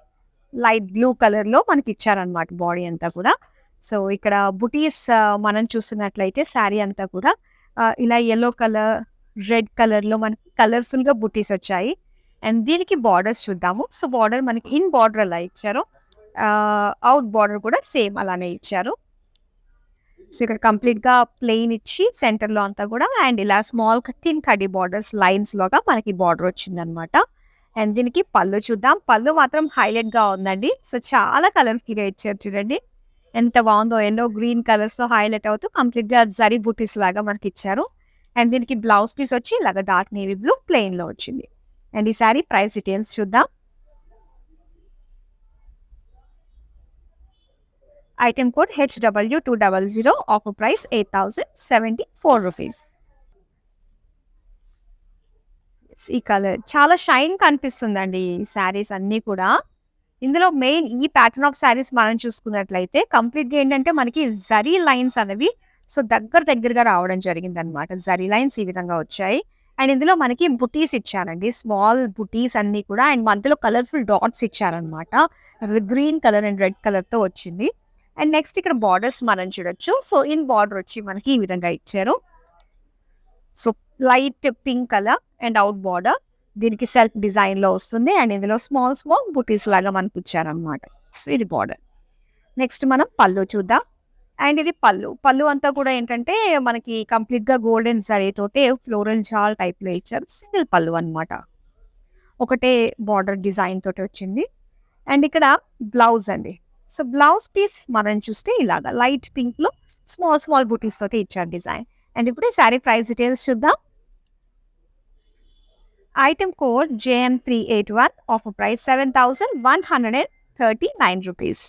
లైట్ బ్లూ కలర్‌లో మనకి ఇచ్చారనమాట బాడీ అంతా కూడా. సో ఇక్కడ బుటీస్ మనం చూస్తున్నట్లయితే శారీ అంతా కూడా ఇలా యెల్లో కలర్, రెడ్ కలర్‌లో మనకి కలర్‌ఫుల్‌గా బుటీస్ వచ్చాయి. అండ్ దీనికి బార్డర్స్ చూద్దాము. సో బార్డర్ మనకి ఇన్ బార్డర్ ఎలా ఇచ్చారో అవుట్ బార్డర్ కూడా సేమ్ అలానే ఇచ్చారు. సో ఇక్కడ కంప్లీట్‌గా ప్లెయిన్ ఇచ్చి సెంటర్‌లో అంతా కూడా అండ్ ఇలా స్మాల్ థిన్ కడ్డీ బార్డర్స్ లైన్స్‌లోగా మనకి బార్డర్ వచ్చిందనమాట. అండ్ దీనికి పళ్ళు చూద్దాం. పళ్ళు మాత్రం హైలైట్‌గా ఉందండి. సో చాలా కలర్‌ఫుల్‌గా ఇచ్చారు చూడండి. ఎంత బాగుందో యెల్లో, గ్రీన్ కలర్స్‌తో హైలైట్ అవుతూ కంప్లీట్‌గా జరీ బుటీస్ లాగా మనకి ఇచ్చారు. అండ్ దీనికి బ్లౌజ్ పీస్ వచ్చి ఇలాగ డార్క్ నేవీ బ్లూ ప్లెయిన్‌లో వచ్చింది. అండ్ ఈ శారీ ప్రైస్ డీటెయిల్స్ చూద్దాం. Item code HW200 offer price 8074 rupees. ఈ కలర్ చాలా షైన్ కనిపిస్తుందండి ఈ శారీస్ అన్నీ కూడా. ఇందులో మెయిన్ ఈ ప్యాటర్న్ ఆఫ్ శారీస్ మనం చూసుకున్నట్లయితే కంప్లీట్‌గా ఏంటంటే మనకి జరీ లైన్స్ అనేవి సో దగ్గరగా రావడం జరిగిందనమాట. జరీ లైన్స్ ఈ విధంగా వచ్చాయి. అండ్ ఇందులో మనకి బుటీస్ ఇచ్చారండి. స్మాల్ బుటీస్ అన్నీ కూడా అండ్ మధ్యలో కలర్‌ఫుల్ డాట్స్ ఇచ్చారనమాట. గ్రీన్ కలర్ అండ్ రెడ్ కలర్‌తో వచ్చింది. అండ్ నెక్స్ట్ ఇక్కడ బార్డర్స్ మనం చూడొచ్చు. సో ఇన్ బార్డర్ వచ్చి మనకి ఈ విధంగా ఇచ్చారు. So light pink colour and out border దీనికి సెల్ఫ్ డిజైన్‌లో వస్తుంది. అండ్ ఇందులో స్మాల్ బుటీస్ లాగా మనకి ఇచ్చారనమాట. సో ఇది బార్డర్. నెక్స్ట్ మనం పళ్ళు చూద్దాం. అండ్ ఇది పళ్ళు. పళ్ళు అంతా కూడా ఏంటంటే మనకి కంప్లీట్‌గా గోల్డెన్ జరీతోటే ఫ్లోరల్ జాల్ టైప్‌లో ఇచ్చారు. సింగిల్ పళ్ళు అనమాట. ఒకటే బార్డర్ డిజైన్ తోటి వచ్చింది. అండ్ ఇక్కడ బ్లౌజ్ అండి. సో బ్లౌజ్ పీస్ మనం చూస్తే ఇలాగా లైట్ పింక్‌లో స్మాల్ బుటీస్ తోటి ఇచ్చారు డిజైన్. అండ్ ఇప్పుడు ఈ శారీ ప్రైస్ డీటెయిల్స్ చూద్దాం. Item code JM381 offer price 7139 rupees.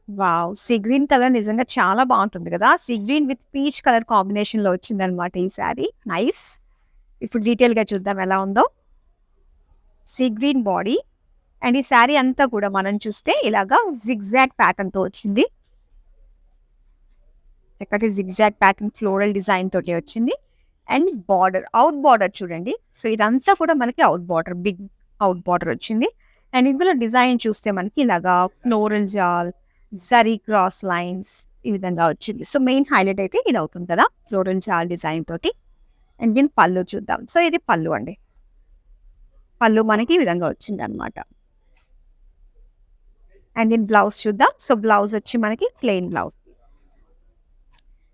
Wow! Sea green colour నిజంగా చాలా బాగుంటుంది కదా! Sea green with peach colour కాంబినేషన్‌లో వచ్చిందనమాట ఈ శారీ. నైస్. ఇప్పుడు డీటెయిల్‌గా చూద్దాం ఎలా ఉందో. సీ గ్రీన్ బాడీ అండ్ ఈ శారీ అంతా కూడా మనం చూస్తే ఇలాగా జిగ్‌జాగ్ ప్యాటర్న్‌తో వచ్చింది. చక్కటి జిగ్‌జాగ్ ప్యాటర్న్ ఫ్లోరల్ డిజైన్ తోటి వచ్చింది. అండ్ బార్డర్ అవుట్ బార్డర్ చూడండి. సో ఇదంతా కూడా మనకి out border big out border వచ్చింది. అండ్ ఇందులో డిజైన్ చూస్తే మనకి ఇలాగా ఫ్లోరల్ జాల్, జరీ క్రాస్ లైన్స్ ఈ విధంగా వచ్చింది. సో మెయిన్ హైలైట్ అయితే ఇది అవుతుంది కదా ఫ్లోరల్ జాల్ డిజైన్ తోటి. అండ్ దీని పళ్ళు చూద్దాం. సో ఇది పళ్ళు అండి. పళ్ళు మనకి ఈ విధంగా వచ్చిందనమాట. అండ్ దీని బ్లౌజ్ చూద్దాం. సో బ్లౌజ్ వచ్చి మనకి plain blouse.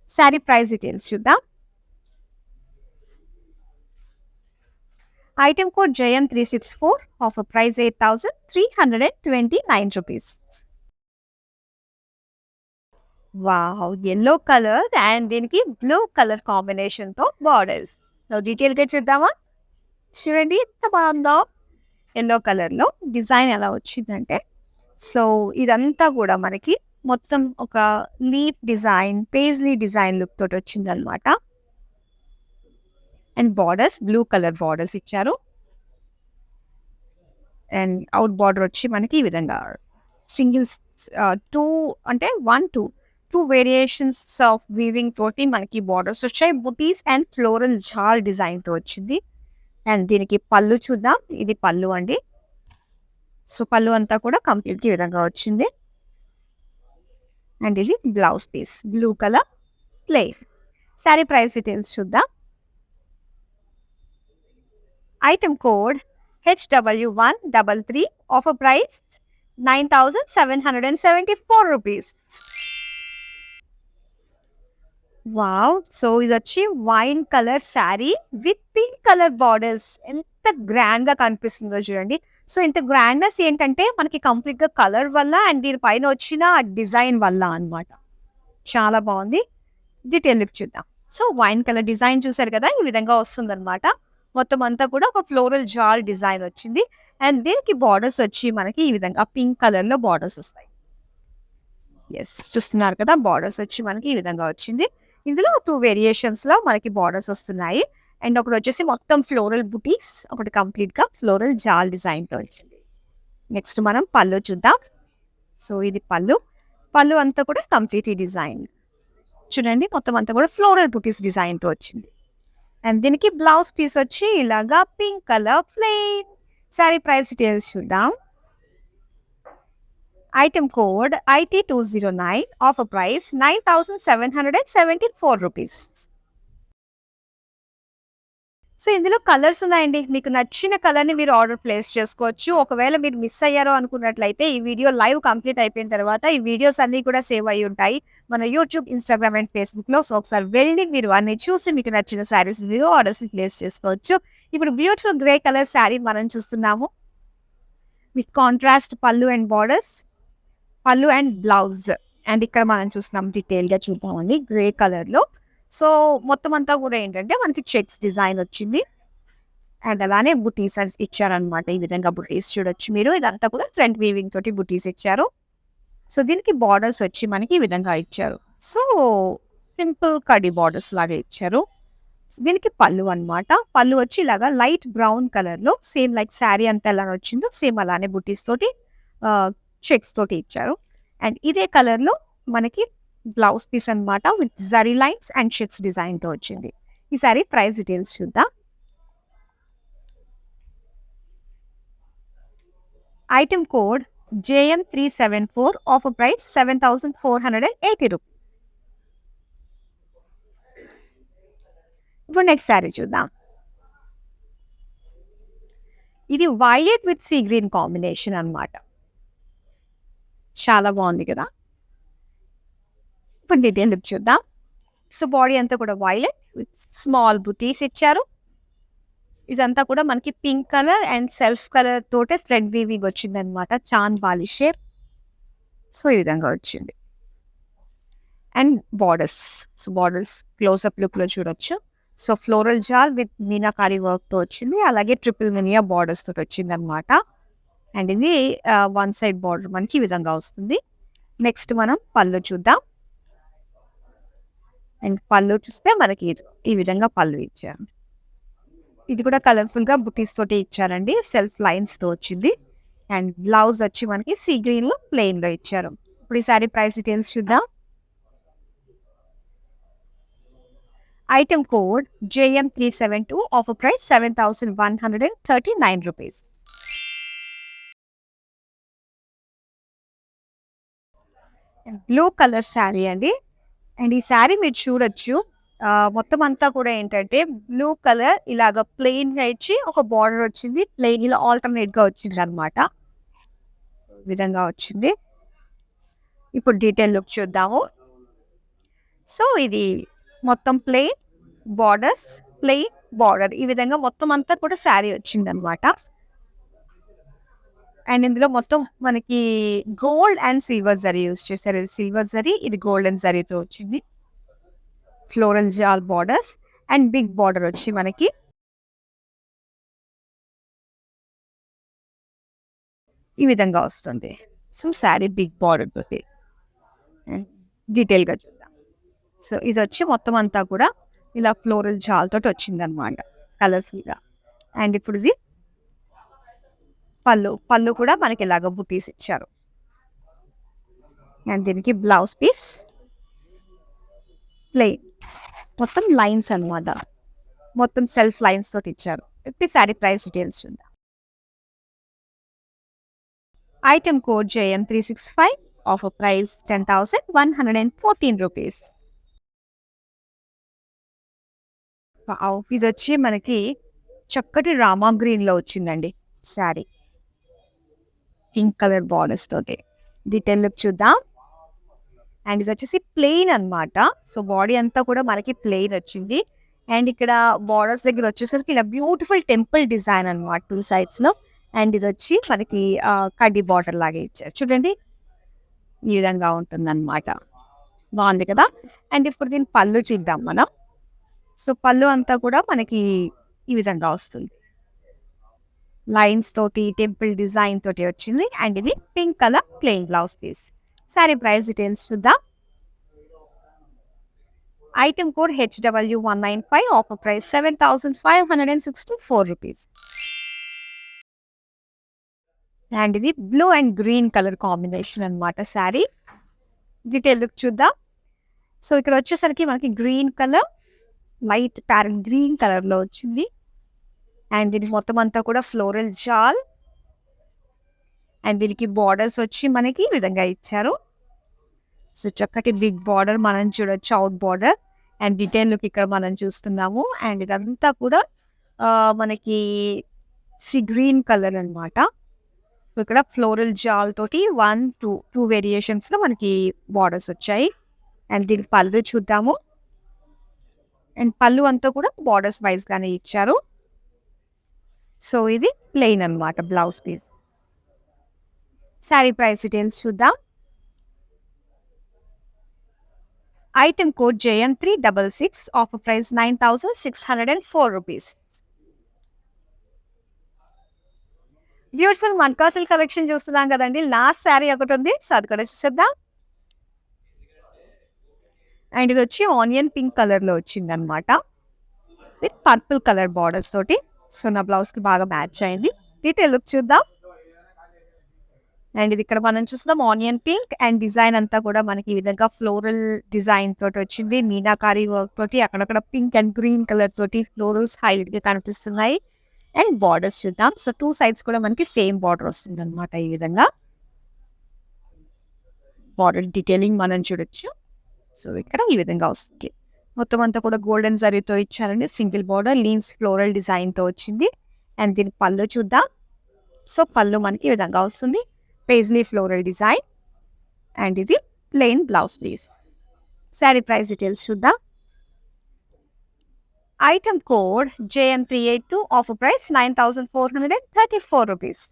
Sari price details చూద్దాం. Item code JM364 offer price 8329 rupees. Wow! Yellow colour and దీనికి బ్లూ కలర్ కాంబినేషన్‌తో బార్డర్స్. సో డీటెయిల్‌గా చూద్దామా? చూడండి ఎంత బాగుందో. యెల్లో కలర్‌లో డిజైన్ ఎలా వచ్చిందంటే సో ఇదంతా కూడా మనకి మొత్తం ఒక leaf design, paisley design look తోటి వచ్చిందనమాట. And borders blue colour borders ఇచ్చారు. అండ్ అవుట్ బార్డర్ వచ్చి మనకి ఈ విధంగా సింగిల్స్ 2 అంటే 1, 2 వేరియేషన్స్ ఆఫ్ వీవింగ్ తోటి మనకి బార్డర్స్ వచ్చాయి. బుటీస్ అండ్ ఫ్లోరల్ జాల్ డిజైన్‌తో వచ్చింది. అండ్ దీనికి పళ్ళు చూద్దాం. ఇది పళ్ళు అండి. సో పళ్ళు అంతా కూడా కంప్లీట్‌గా ఈ విధంగా వచ్చింది. అండ్ ఇది blouse piece blue colour plain. Sari price details చూద్దాం. Item code HW133 offer price 9,774 rupees. Wow! So ఇదొచ్చి wine colour sari with pink colour borders. ఎంత గ్రాండ్‌గా కనిపిస్తుందో చూడండి. సో ఇంత గ్రాండ్‌నెస్ ఏంటంటే మనకి కంప్లీట్‌గా కలర్ వల్ల అండ్ దీని పైన వచ్చిన డిజైన్ వల్ల అన్నమాట. చాలా బావుంది. డీటెయిల్ లుక్ చూద్దాం. సో వైన్ కలర్ డిజైన్ చూసారు కదా! ఈ విధంగా వస్తుందన్నమాట. మొత్తం అంతా కూడా ఒక ఫ్లోరల్ జాల్ డిజైన్ వచ్చింది. అండ్ దీనికి బార్డర్స్ వచ్చి మనకి ఈ విధంగా పింక్ కలర్‌లో బార్డర్స్ వస్తాయి. యెస్. చూస్తున్నారు కదా! బార్డర్స్ వచ్చి మనకి ఈ విధంగా వచ్చింది. ఇందులో 2 వేరియేషన్స్‌లో మనకి బార్డర్స్ వస్తున్నాయి. అండ్ ఒకటొచ్చేసి మొత్తం ఫ్లోరల్ బుటీస్, ఒకటి కంప్లీట్‌గా ఫ్లోరల్ జాల్ డిజైన్‌తో వచ్చింది. నెక్స్ట్ మనం పళ్ళు చూద్దాం. సో ఇది పళ్ళు. పళ్ళు అంతా కూడా కంప్లీట్ ఈ డిజైన్. చూడండి మొత్తం అంతా కూడా ఫ్లోరల్ బుటీస్ డిజైన్‌తో వచ్చింది. అండ్ దీనికి బ్లౌజ్ పీస్ వచ్చి ఇలాగా pink colour plain. Sari price details చూద్దాం. Item code IT209, offer price 9,774 rupees. So ఇందులో కలర్స్ ఉన్నాయండి. మీకు నచ్చిన కలర్‌ని మీరు ఆర్డర్ ప్లేస్ చేసుకోవచ్చు. ఒకవేళ మీరు మిస్ అయ్యారో అనుకున్నట్లయితే ఈ వీడియో లైవ్ కంప్లీట్ అయిపోయిన తర్వాత ఈ వీడియోస్ అన్నీ కూడా సేవ్ అయ్యి ఉంటాయి మన యూట్యూబ్, ఇన్‌స్టాగ్రామ్ అండ్ ఫేస్‌బుక్‌లో. సో ఒకసారి వెళ్ళి మీరు అన్నీ చూసి మీకు నచ్చిన శారీస్ మీరు ఆర్డర్స్‌ని ప్లేస్ చేసుకోవచ్చు. ఇప్పుడు బ్యూటిఫుల్ గ్రే కలర్ శారీ మనం చూస్తున్నాము. విత్ కాంట్రాస్ట్ పళ్ళు అండ్ బార్డర్స్, పళ్ళు అండ్ బ్లౌజ్. అండ్ ఇక్కడ మనం చూస్తున్నాం డీటెయిల్‌గా చూద్దామండి గ్రే కలర్‌లో. సో మొత్తం అంతా కూడా ఏంటంటే మనకి చెక్స్ డిజైన్ వచ్చింది. అండ్ అలానే బుటీస్ ఇచ్చారనమాట. ఈ విధంగా బుటీస్ చూడొచ్చు మీరు. ఇదంతా కూడా ఫ్రంట్ వీవింగ్ తోటి బుటీస్ ఇచ్చారు. సో దీనికి బార్డర్స్ వచ్చి మనకి ఈ విధంగా ఇచ్చారు. సో సింపుల్ కడి బార్డర్స్ లాగా ఇచ్చారు. దీనికి పళ్ళు అన్నమాట. పళ్ళు వచ్చి ఇలాగా లైట్ బ్రౌన్ కలర్‌లో సేమ్ లైక్ శారీ అంతా ఎలా వచ్చిందో సేమ్ అలానే బుటీస్ తోటి చెక్స్ తోటి ఇచ్చారు. అండ్ ఇదే కలర్‌లో మనకి బ్లౌజ్ పీస్ అన్నమాట with zari lines and checks డిజైన్‌తో వచ్చింది. ఈ సారీ ప్రైస్ డీటెయిల్స్ చూద్దాం. Item code JM374, offer price 7,480 rupees. ఇప్పుడు నెక్స్ట్ సారీ చూద్దాం. ఇది violet with sea green combination అన్నమాట. చాలా బాగుంది కదా! ఇప్పుడు డీటెయిల్ లుక్ చూద్దాం. సో బాడీ అంతా కూడా వైలెట్ విత్ స్మాల్ బుటీస్ ఇచ్చారు. ఇదంతా కూడా మనకి pink colour and self colour తోటే థ్రెడ్ వీవింగ్ వచ్చిందనమాట. చాంద్ బాలి షేప్. సో ఈ విధంగా వచ్చింది. And borders. So borders close up లుక్లో చూడొచ్చు. So floral jaal with meenakari వర్క్తో వచ్చింది. అలాగే ట్రిపుల్ మినియా బార్డర్స్ తోటి వచ్చింది అనమాట. అండ్ ఇది వన్ సైడ్ బార్డర్ మనకి ఈ విధంగా వస్తుంది. నెక్స్ట్ మనం పళ్ళు చూద్దాం. అండ్ పళ్ళు చూస్తే మనకి ఈ విధంగా పళ్ళు ఇచ్చారు. ఇది కూడా కలర్ఫుల్గా బుటీస్ తోటి ఇచ్చారండి. సెల్ఫ్ లైన్స్తో వచ్చింది. అండ్ బ్లౌజ్ వచ్చి మనకి సీ గ్రీన్లో ప్లెయిన్లో ఇచ్చారు. ఇప్పుడు ఈ సారీ ప్రైస్ డీటెయిల్స్ చూద్దాం. Item code JM372, offer price 7,139 rupees. Blue colour sari అండి. అండ్ ఈ శారీ మీరు చూడొచ్చు. మొత్తం అంతా కూడా ఏంటంటే బ్లూ కలర్ ఇలాగ ప్లెయిన్గా ఇచ్చి ఒక బార్డర్ వచ్చింది. ప్లెయిన్ ఇలా ఆల్టర్నేట్గా వచ్చింది అనమాట. ఈ విధంగా వచ్చింది. ఇప్పుడు డీటెయిల్ లుక్ చూద్దాము. సో ఇది మొత్తం ప్లెయిన్ బార్డర్స్, ప్లెయిన్ బార్డర్, ఈ విధంగా మొత్తం అంతా కూడా శారీ వచ్చింది అనమాట. అండ్ ఇందులో మొత్తం మనకి gold and silver zari use చేశారు. ఇది సిల్వర్ జరీ, ఇది గోల్డ్ అండ్ జరీతో వచ్చింది. ఫ్లోరల్ జాల్ బార్డర్స్ అండ్ బిగ్ బార్డర్ వచ్చి మనకి ఈ విధంగా వస్తుంది. సో శారీ బిగ్ బార్డర్ తోటి డీటెయిల్గా చూద్దాం. సో ఇది వచ్చి మొత్తం అంతా కూడా ఇలా ఫ్లోరల్ జాల్ తోటి వచ్చింది అనమాట కలర్ఫుల్గా. అండ్ ఇప్పుడు ఇది పళ్ళు కూడా మనకి ఇలాగ బుటీస్ ఇచ్చారు. అండ్ దీనికి బ్లౌజ్ పీస్ ప్లెయిన్, మొత్తం లైన్స్ అనమాట. మొత్తం సెల్ఫ్ లైన్స్ తోటి ఇచ్చారు. ఇప్పుడు శారీ ప్రైస్ డీటెయిల్స్ చూద్దాం. Item code JM365, offer price 10,114 rupees. ఇది వచ్చి మనకి చక్కటి రామా గ్రీన్లో వచ్చిందండి. శారీ పింక్ కలర్ బార్డర్స్ తోటి డీటెయిల్ లుక్ చూద్దాం. అండ్ ఇది వచ్చేసి ప్లెయిన్ అన్నమాట. సో బాడీ అంతా కూడా మనకి ప్లెయిన్ వచ్చింది. అండ్ ఇక్కడ బార్డర్స్ దగ్గర వచ్చేసరికి ఇలా బ్యూటిఫుల్ టెంపుల్ డిజైన్ అన్నమాట 2 sides లో. అండ్ ఇది వచ్చి మనకి కడ్డీ బార్డర్ లాగా ఇచ్చారు చూడండి. ఈ విధంగా ఉంటుందన్నమాట. బాగుంది కదా. అండ్ ఇప్పుడు దీని పళ్ళు చూద్దాం మనం. సో పళ్ళు అంతా కూడా మనకి ఈ విధంగా వస్తుంది. లైన్స్ తోటి టెంపుల్ డిజైన్ తోటి వచ్చింది. అండ్ ఇది pink colour plain blouse piece. Sari price details చూద్దాం. Item code HW195, offer price 7,564 rupees. And ఇది blue and green colour combination అన్నమాట శారీ. డీటెయిల్ లుక్ చూద్దాం. సో ఇక్కడ వచ్చేసరికి మనకి green colour light parrot green colour లో వచ్చింది. అండ్ దీనికి మొత్తం అంతా కూడా ఫ్లోరల్ జాల్. అండ్ దీనికి బార్డర్స్ వచ్చి మనకి ఈ విధంగా ఇచ్చారు. సో చక్కటి బిగ్ బార్డర్ మనం చూడొచ్చు, out border. And detail look ఇక్కడ మనం చూస్తున్నాము. అండ్ ఇదంతా కూడా మనకి గ్రీన్ కలర్ అన్నమాట. సో ఇక్కడ ఫ్లోరల్ జాల్ తోటి 1, 2 వేరియేషన్స్ లో మనకి బార్డర్స్ వచ్చాయి. అండ్ దీనికి పళ్ళు చూద్దాము. అండ్ పళ్ళు అంతా కూడా బార్డర్స్ వైజ్ గానే ఇచ్చారు. సో ఇది ప్లెయిన్ అన్నమాట blouse piece. Sari price details చూద్దాం. Item code JN366, offer price 9,604 rupees. Beautiful మన్కాసిల్ కలెక్షన్ చూస్తున్నాం కదండి. లాస్ట్ శారీ ఒకటి ఉంది, సో అది కూడా చూసేద్దాం. అండ్ ఇది వచ్చి ఆనియన్ పింక్ కలర్ లో వచ్చింది అనమాట, విత్ పర్పుల్ కలర్ బార్డర్స్ తోటి. సో నా బ్లౌజ్ కి బాగా మ్యాచ్ అయింది. డీటెయిల్ లుక్ చూద్దాం. అండ్ ఇది ఇక్కడ మనం చూస్తున్నాం ఆనియన్ పింక్. అండ్ డిజైన్ అంతా కూడా మనకి ఈ విధంగా ఫ్లోరల్ డిజైన్ తోటి వచ్చింది. మీనాకారి వర్క్ తోటి అక్కడక్కడ పింక్ అండ్ గ్రీన్ కలర్ తోటి ఫ్లోరల్స్ హైలైట్ గా కనిపిస్తున్నాయి. అండ్ బార్డర్స్ చూద్దాం. సో 2 sides కూడా మనకి సేమ్ బార్డర్ వస్తుంది అనమాట. ఈ విధంగా బార్డర్ డీటెయిలింగ్ మనం చూడొచ్చు. సో ఇక్కడ ఈ విధంగా వస్తుంది. మొత్తం అంతా కూడా గోల్డెన్ జరీతో ఇచ్చారండి. సింగిల్ బార్డర్ లీన్స్ ఫ్లోరల్ డిజైన్ తో వచ్చింది. అండ్ దీని పళ్ళు చూద్దాం. సో పళ్ళు మనకి ఈ విధంగా వస్తుంది, పేజ్లీ ఫ్లోరల్ డిజైన్. అండ్ ఇది plain blouse piece. Sari price details చూద్దాం. Item code JN382, offer price 9,434 rupees.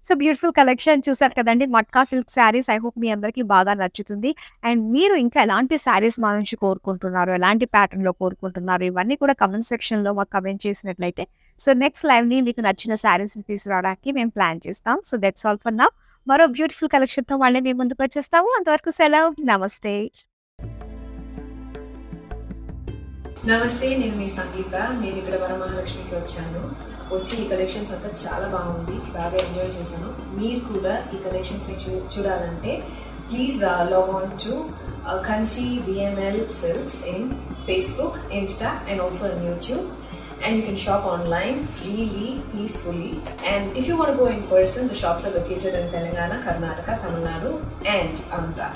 So beautiful collection చూసారు కదండి, matka silk saris. I hope మీ అందరికీ బాగా నచ్చుతుంది. అండ్ మీరు ఇంకా ఎలాంటి శారీస్ మా నుంచి కోరుకుంటున్నారు, ఎలాంటి ప్యాటర్న్లో కోరుకుంటున్నారు, ఇవన్నీ కూడా కమెంట్ సెక్షన్లో మాకు కమెంట్ చేసినట్లయితే సో నెక్స్ట్ లైవ్ని మీకు నచ్చిన శారీస్ని తీసుకురావడానికి మేము ప్లాన్ చేస్తాం. So that's all for now. మరో బ్యూటిఫుల్ కలెక్షన్తో మళ్ళీ మేము ముందుకు వచ్చేస్తాము. అంతవరకు సెలవు, నమస్తే. నమస్తే, నేను మీ సంగీత. నేను ఇక్కడ వరమహాలక్ష్మికి వచ్చాను. వచ్చి ఈ కలెక్షన్స్ అంతా చాలా బాగుంది, బాగా ఎంజాయ్ చేశాను. మీరు కూడా ఈ కలెక్షన్స్ని చూడాలంటే please log on to Kanchi VML Silks in Facebook, Insta and also on YouTube. And you can shop online freely, peacefully. And if you want to go in person, the shops are located in Telangana, Karnataka, Tamil Nadu and Andhra.